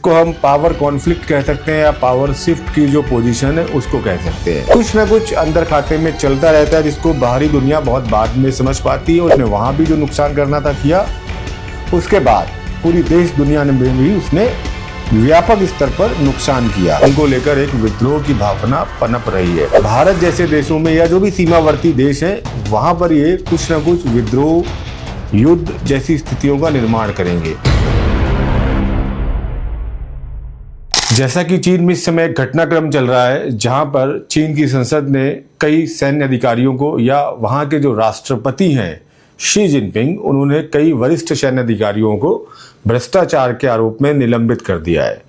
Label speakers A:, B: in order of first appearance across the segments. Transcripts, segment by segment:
A: इसको हम power conflict कह सकते हैं या पावर शिफ्ट की जो पोजीशन है उसको कह सकते हैं। कुछ ना कुछ अंदर खाते में चलता रहता है जिसको बाहरी दुनिया बहुत बाद में समझ पाती है। उसने वहां भी जो नुकसान करना था किया, उसके बाद पूरी देश दुनिया में भी उसने व्यापक स्तर पर नुकसान किया। उनको लेकर एक विद्रोह की भावना पनप रही है। भारत जैसे देशों में या जो भी सीमावर्ती देश है वहां पर ये कुछ ना कुछ विद्रोह, युद्ध जैसी स्थितियों का निर्माण करेंगे। जैसा कि चीन में इस समय एक घटनाक्रम चल रहा है जहां पर चीन की संसद ने कई सैन्य अधिकारियों को या वहां के जो राष्ट्रपति हैं शी जिनपिंग, उन्होंने कई वरिष्ठ सैन्य अधिकारियों को भ्रष्टाचार के आरोप में निलंबित कर दिया है।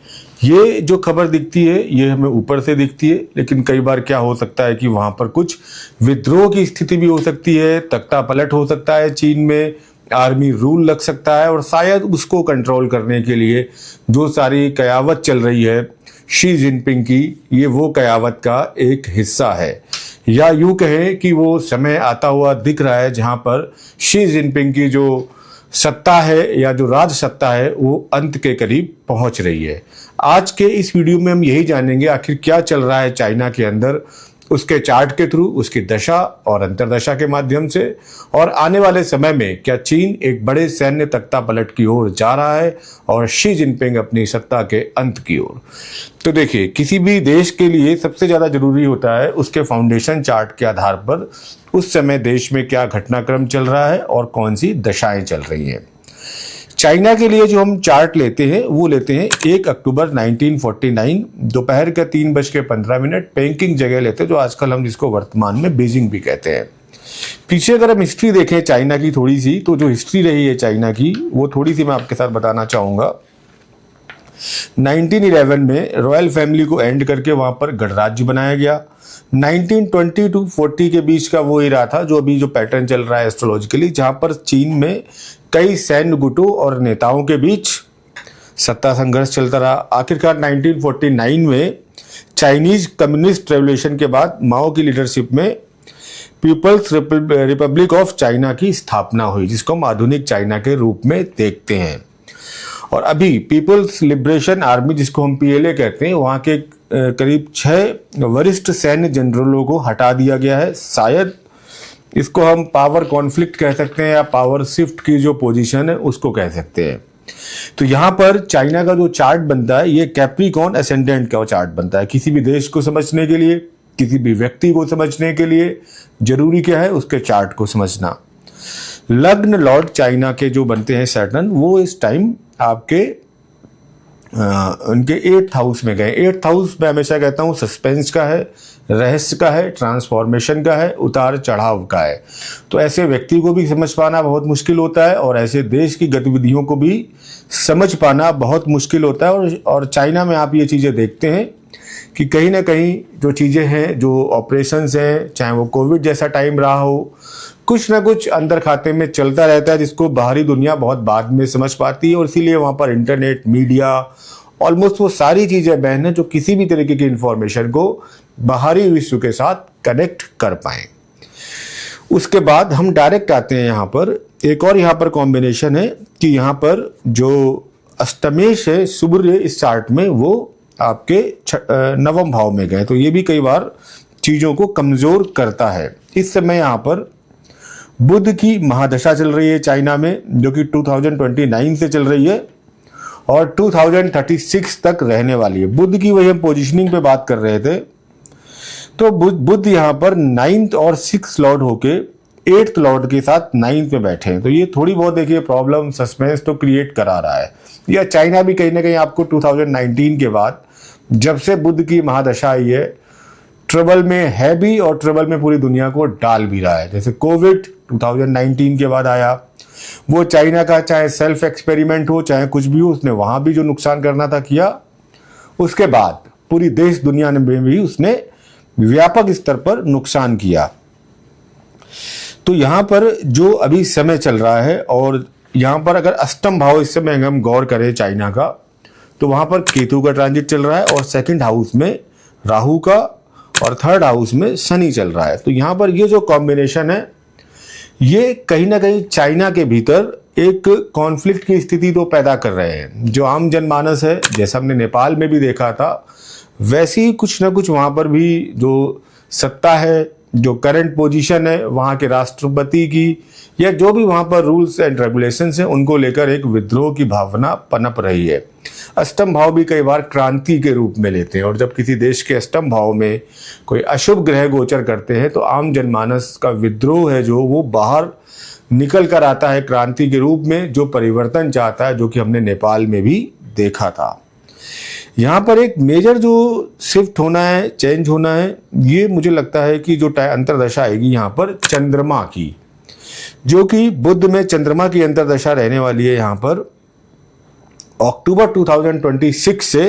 A: ये जो खबर दिखती है ये हमें ऊपर से दिखती है, लेकिन कई बार क्या हो सकता है कि वहां पर कुछ विद्रोह की स्थिति भी हो सकती है, तख्ता पलट हो सकता है, चीन में आर्मी रूल लग सकता है और शायद उसको कंट्रोल करने के लिए जो सारी कयावत चल रही है शी जिनपिंग की, ये वो कयावत का एक हिस्सा है। या यूं कहें कि वो समय आता हुआ दिख रहा है जहां पर शी जिनपिंग की जो सत्ता है या जो राज सत्ता है वो अंत के करीब पहुंच रही है। आज के इस वीडियो में हम यही जानेंगे आखिर क्या चल रहा है चाइना के अंदर, उसके चार्ट के थ्रू, उसकी दशा और अंतरदशा के माध्यम से, और आने वाले समय में क्या चीन एक बड़े सैन्य तख्ता पलट की ओर जा रहा है और शी जिनपिंग अपनी सत्ता के अंत की ओर। तो देखिए, किसी भी देश के लिए सबसे ज्यादा जरूरी होता है उसके फाउंडेशन चार्ट के आधार पर उस समय देश में क्या घटनाक्रम चल रहा है और कौन सी दशाएं चल रही हैं। चाइना के लिए जो हम चार्ट लेते हैं वो लेते हैं 1 अक्टूबर 1949 दोपहर का 3:15 पेकिंग जगह लेते हैं, जो आजकल हम जिसको वर्तमान में बीजिंग भी कहते हैं। पीछे अगर हम हिस्ट्री देखें चाइना की थोड़ी सी, तो जो हिस्ट्री रही है चाइना की वो थोड़ी सी मैं आपके साथ बताना चाहूंगा। 1911 में रॉयल फैमिली को एंड करके वहां पर गणराज्य बनाया गया। 1920 to 40 के बीच का वो एरा था जो अभी जो पैटर्न चल रहा है एस्ट्रोलॉजिकली, जहां पर चीन में कई सैन्य गुटों और नेताओं के बीच सत्ता संघर्ष चलता रहा। आखिरकार 1949 में चाइनीज कम्युनिस्ट रेवोल्यूशन के बाद माओ की लीडरशिप में पीपल्स रिपब्लिक ऑफ चाइना की स्थापना हुई, जिसको हम आधुनिक चाइना के रूप में देखते हैं। और अभी पीपल्स लिबरेशन आर्मी, जिसको हम पीएलए कहते हैं, वहां के करीब 6 वरिष्ठ सैन्य जनरलों को हटा दिया गया है। शायद इसको हम पावर कॉन्फ्लिक्ट कह सकते हैं या पावर शिफ्ट की जो पोजीशन है उसको कह सकते हैं। तो यहां पर चाइना का जो चार्ट बनता है ये कैप्रिकॉर्न असेंडेंट का चार्ट बनता है। किसी भी देश को समझने के लिए, किसी भी व्यक्ति को समझने के लिए जरूरी क्या है, उसके चार्ट को समझना। लग्न लॉर्ड चाइना के जो बनते हैं सैटर्न, वो इस टाइम आपके उनके 8th हाउस में गए। 8th हाउस मैं हमेशा कहता हूं सस्पेंस का है, रहस्य का है, ट्रांसफॉर्मेशन का है, उतार चढ़ाव का है। तो ऐसे व्यक्ति को भी समझ पाना बहुत मुश्किल होता है और ऐसे देश की गतिविधियों को भी समझ पाना बहुत मुश्किल होता है। और चाइना में आप ये चीज़ें देखते हैं कि कहीं ना कहीं जो चीज़ें हैं, जो ऑपरेशंस हैं, चाहे वो कोविड जैसा टाइम रहा हो, कुछ ना कुछ अंदर खाते में चलता रहता है जिसको बाहरी दुनिया बहुत बाद में समझ पाती है। और इसीलिए वहाँ पर इंटरनेट, मीडिया, ऑलमोस्ट वो सारी चीज़ें बैन है जो किसी भी तरीके की इंफॉर्मेशन को बाहरी विश्व के साथ कनेक्ट कर पाएँ। उसके बाद हम डायरेक्ट आते हैं यहाँ पर, एक और यहाँ पर कॉम्बिनेशन है कि यहाँ पर जो अष्टमेश है सूर्य इस चार्ट में वो आपके 9वें भाव में गए, तो ये भी कई बार चीज़ों को कमज़ोर करता है। इस समय यहाँ पर बुध की महादशा चल रही है चाइना में, जो कि 2029 से चल रही है और 2036 तक रहने वाली है। बुध की वही हम पोजिशनिंग पे बात कर रहे थे। तो बुध यहाँ पर 9th और 6th लॉर्ड होके 8th लॉर्ड के साथ 9th में बैठे हैं। तो ये थोड़ी बहुत देखिए प्रॉब्लम, सस्पेंस तो क्रिएट करा रहा है। या चाइना भी कहीं ना कहीं आपको 2019 के बाद जब से बुध की महादशा आई है ट्रबल में है भी, और ट्रबल में पूरी दुनिया को डाल भी रहा है। जैसे कोविड 2019 के बाद आया, वो चाइना का चाहे सेल्फ एक्सपेरिमेंट हो चाहे कुछ भी हो, उसने वहां भी जो नुकसान करना था किया। उसके बाद पूरी देश दुनिया में भी उसने व्यापक स्तर पर नुकसान किया। तो यहां पर जो अभी समय चल रहा है, और यहां पर अगर अष्टम भाव इस समय हम गौर करें चाइना का, तो वहां पर केतु का ट्रांजिट चल रहा है और 2nd हाउस में राहु का और 3rd हाउस में शनि चल रहा है। तो यहां पर ये जो कॉम्बिनेशन है ये कहीं ना कहीं चाइना के भीतर एक कॉन्फ्लिक्ट की स्थिति तो पैदा कर रहे हैं। जो आम जनमानस है, जैसा हमने नेपाल में भी देखा था, वैसे ही कुछ ना कुछ वहाँ पर भी जो सत्ता है, जो करंट पोजीशन है वहाँ के राष्ट्रपति की, या जो भी वहाँ पर रूल्स एंड रेगुलेशंस हैं, उनको लेकर एक विद्रोह की भावना पनप रही है। अष्टम भाव भी कई बार क्रांति के रूप में लेते हैं, और जब किसी देश के अष्टम भाव में कोई अशुभ ग्रह गोचर करते हैं तो आम जनमानस का विद्रोह है जो वो बाहर निकल कर आता है क्रांति के रूप में, जो परिवर्तन चाहता है, जो कि हमने नेपाल में भी देखा था। यहाँ पर एक मेजर जो शिफ्ट होना है, चेंज होना है, ये मुझे लगता है कि जो अंतर्दशा आएगी यहाँ पर चंद्रमा की, जो कि बुध में चंद्रमा की अंतर्दशा रहने वाली है यहाँ पर अक्टूबर 2026 से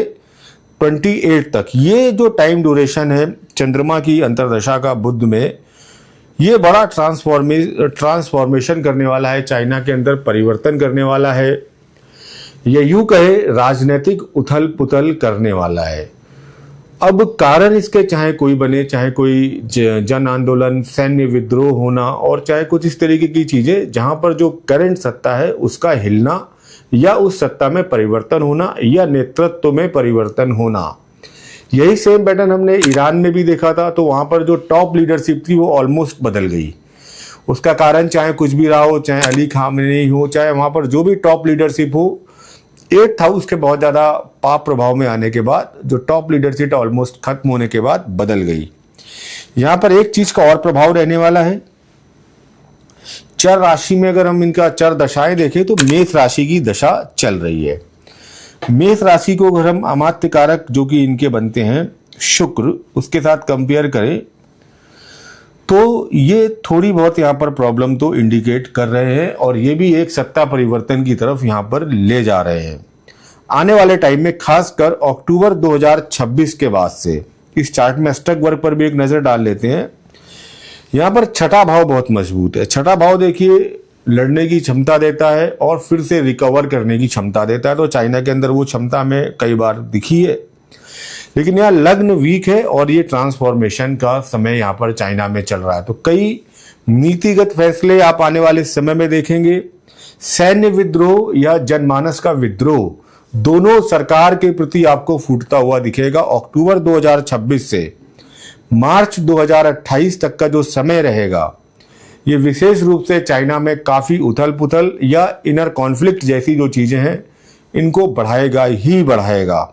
A: 28 तक। ये जो टाइम ड्यूरेशन है चंद्रमा की अंतर्दशा का बुध में, ये बड़ा ट्रांसफॉर्मेशन करने वाला है, चाइना के अंदर परिवर्तन करने वाला है, या यूं कहे राजनीतिक उथल पुथल करने वाला है। अब कारण इसके चाहे कोई बने, चाहे कोई जन आंदोलन, सैन्य विद्रोह होना, और चाहे कुछ इस तरीके की चीजें जहां पर जो करंट सत्ता है उसका हिलना, या उस सत्ता में परिवर्तन होना, या नेतृत्व में परिवर्तन होना। यही सेम पैटर्न हमने ईरान में भी देखा था। तो वहां पर जो टॉप लीडरशिप थी वो ऑलमोस्ट बदल गई। उसका कारण चाहे कुछ भी रहा हो, चाहे अली खामेनी हो, चाहे वहां पर जो भी टॉप लीडरशिप हो, 8th हाउस के बहुत ज़्यादा पाप प्रभाव में आने के बाद जो टॉप लीडरशिप ऑलमोस्ट खत्म होने के बाद बदल गई। यहाँ पर एक चीज़ का और प्रभाव रहने वाला है, चर राशि में अगर हम इनका चर दशाएं देखें तो मेष राशि की दशा चल रही है। मेष राशि को अगर हम अमात्य कारक जो कि इनके बनते हैं शुक्र, उसके साथ कंपेयर करें तो ये थोड़ी बहुत यहाँ पर प्रॉब्लम तो इंडिकेट कर रहे हैं, और ये भी एक सत्ता परिवर्तन की तरफ यहाँ पर ले जा रहे हैं आने वाले टाइम में, खासकर अक्टूबर 2026 के बाद से। इस चार्ट में अष्टक वर्ग पर भी एक नजर डाल लेते हैं। यहाँ पर छठा भाव बहुत मजबूत है। छठा भाव देखिए लड़ने की क्षमता देता है और फिर से रिकवर करने की क्षमता देता है। तो चाइना के अंदर वो क्षमता में कई बार दिखी है, लेकिन यहाँ लग्न वीक है और ये ट्रांसफॉर्मेशन का समय यहाँ पर चाइना में चल रहा है। तो कई नीतिगत फैसले आप आने वाले समय में देखेंगे। सैन्य विद्रोह या जनमानस का विद्रोह दोनों सरकार के प्रति आपको फूटता हुआ दिखेगा। अक्टूबर 2026 से मार्च 2028 तक का जो समय रहेगा, ये विशेष रूप से चाइना में काफी उथल पुथल या इनर कॉन्फ्लिक्ट जैसी जो चीजें हैं इनको बढ़ाएगा ही बढ़ाएगा।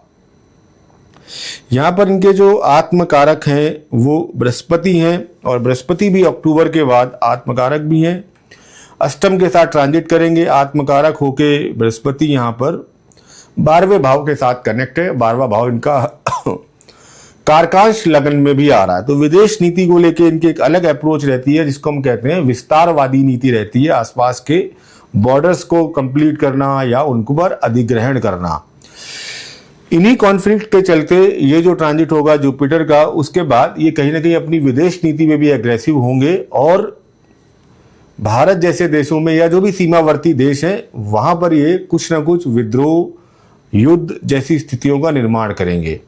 A: यहाँ पर इनके जो आत्मकारक हैं वो बृहस्पति हैं, और बृहस्पति भी अक्टूबर के बाद आत्मकारक भी हैं। अष्टम के साथ ट्रांजिट करेंगे, आत्मकारक होके बृहस्पति यहाँ पर 12वें भाव के साथ कनेक्ट है। 12वां भाव इनका कारकांश लगन में भी आ रहा है। तो विदेश नीति को लेके इनकी एक अलग अप्रोच रहती है, जिसको हम कहते हैं विस्तारवादी नीति रहती है। आसपास के बॉर्डर्स को कंप्लीट करना या उनको पर अधिग्रहण करना। इन्हीं कॉन्फ्लिक्ट के चलते ये जो ट्रांजिट होगा जुपिटर का, उसके बाद ये कहीं ना कहीं अपनी विदेश नीति में भी एग्रेसिव होंगे, और भारत जैसे देशों में या जो भी सीमावर्ती देश हैं वहां पर ये कुछ ना कुछ विद्रोह, युद्ध जैसी स्थितियों का निर्माण करेंगे।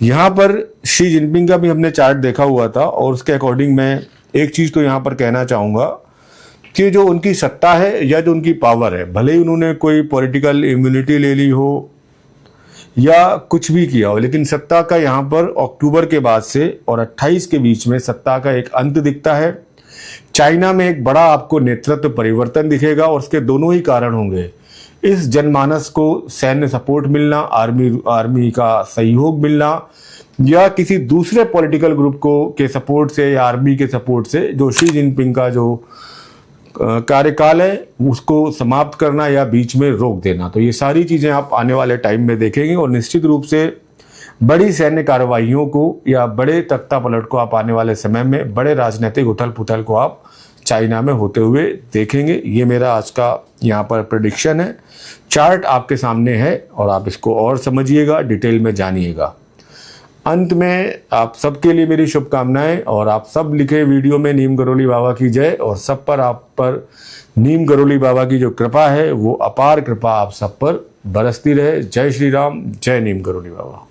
A: यहाँ पर शी जिनपिंग का भी हमने चार्ट देखा हुआ था, और उसके अकॉर्डिंग मैं एक चीज तो यहाँ पर कहना चाहूंगा कि जो उनकी सत्ता है या जो उनकी पावर है, भले ही उन्होंने कोई पॉलिटिकल इम्यूनिटी ले ली हो या कुछ भी किया हो, लेकिन सत्ता का यहाँ पर अक्टूबर के बाद से और 28 के बीच में सत्ता का एक अंत दिखता है। चाइना में एक बड़ा आपको नेतृत्व परिवर्तन दिखेगा, और उसके दोनों ही कारण होंगे। इस जनमानस को सैन्य सपोर्ट मिलना, आर्मी का सहयोग मिलना, या किसी दूसरे पॉलिटिकल ग्रुप को के सपोर्ट से या आर्मी के सपोर्ट से जो शी जिनपिंग का जो कार्यकाल है उसको समाप्त करना या बीच में रोक देना। तो ये सारी चीजें आप आने वाले टाइम में देखेंगे, और निश्चित रूप से बड़ी सैन्य कार्रवाइयों को या बड़े तख्ता पलट को आप आने वाले समय में, बड़े राजनीतिक उथल पुथल को आप चाइना में होते हुए देखेंगे। ये मेरा आज का यहाँ पर प्रेडिक्शन है। चार्ट आपके सामने है और आप इसको और समझिएगा, डिटेल में जानिएगा। अंत में आप सबके लिए मेरी शुभकामनाएं, और आप सब लिखे वीडियो में नीम गरोली बाबा की जय, और सब पर आप पर नीम गरोली बाबा की जो कृपा है वो अपार कृपा आप सब पर बरसती रहे। जय श्री राम, जय नीम गरोली बाबा।